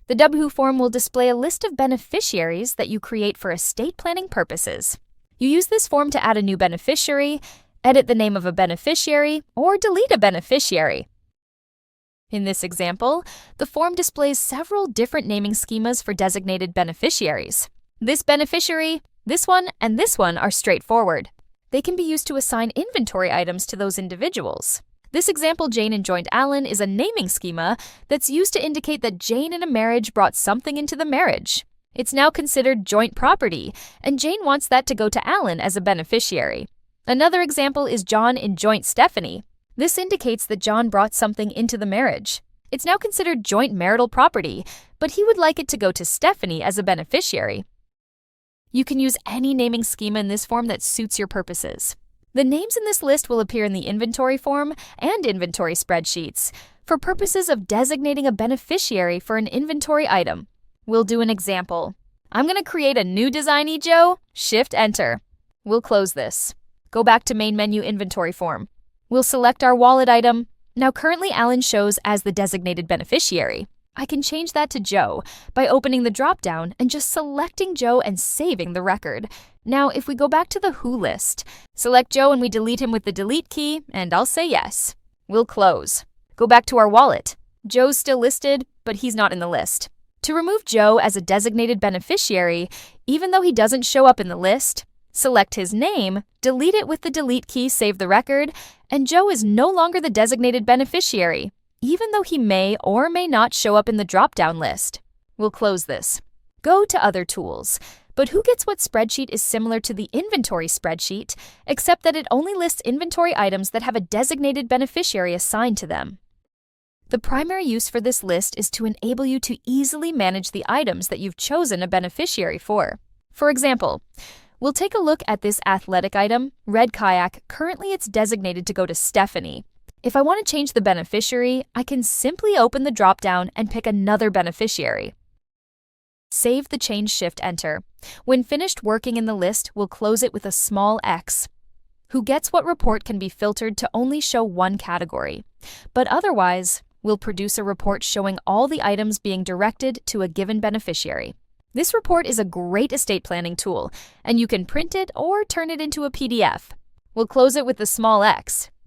The W form will display a list of beneficiaries that you create for estate planning purposes. You use this form to add a new beneficiary, edit the name of a beneficiary, or delete a beneficiary. In this example, the form displays several different naming schemas for designated beneficiaries. This beneficiary, this one, and this one are straightforward. They can be used to assign inventory items to those individuals. This example, Jane and joined Alan, is a naming schema that's used to indicate that Jane in a marriage brought something into the marriage. It's now considered joint property, and Jane wants that to go to Alan as a beneficiary. Another example is John in joint Stephanie. This indicates that John brought something into the marriage. It's now considered joint marital property, but he would like it to go to Stephanie as a beneficiary. You can use any naming schema in this form that suits your purposes. The names in this list will appear in the inventory form and inventory spreadsheets for purposes of designating a beneficiary for an inventory item. We'll do an example. I'm going to create a new design, Joe. Shift-Enter. We'll close this. Go back to main menu inventory form. We'll select our wallet item. Now currently Alan shows as the designated beneficiary. I can change that to Joe by opening the drop-down and just selecting Joe and saving the record. Now if we go back to the Who list, select Joe and we delete him with the delete key, and I'll say yes. We'll close. Go back to our wallet. Joe's still listed, but he's not in the list. To remove Joe as a designated beneficiary, even though he doesn't show up in the list, select his name, delete it with the delete key, save the record, and Joe is no longer the designated beneficiary, even though he may or may not show up in the drop-down list. We'll close this. Go to Other Tools. But Who Gets What spreadsheet is similar to the inventory spreadsheet, except that it only lists inventory items that have a designated beneficiary assigned to them. The primary use for this list is to enable you to easily manage the items that you've chosen a beneficiary for. For example, we'll take a look at this athletic item, Red Kayak. Currently it's designated to go to Stephanie. If I want to change the beneficiary, I can simply open the drop-down and pick another beneficiary. Save the change, Shift-Enter. When finished working in the list, we'll close it with a small X. Who Gets What report can be filtered to only show one category, but otherwise, we'll produce a report showing all the items being directed to a given beneficiary. This report is a great estate planning tool, and you can print it or turn it into a PDF. We'll close it with a small X.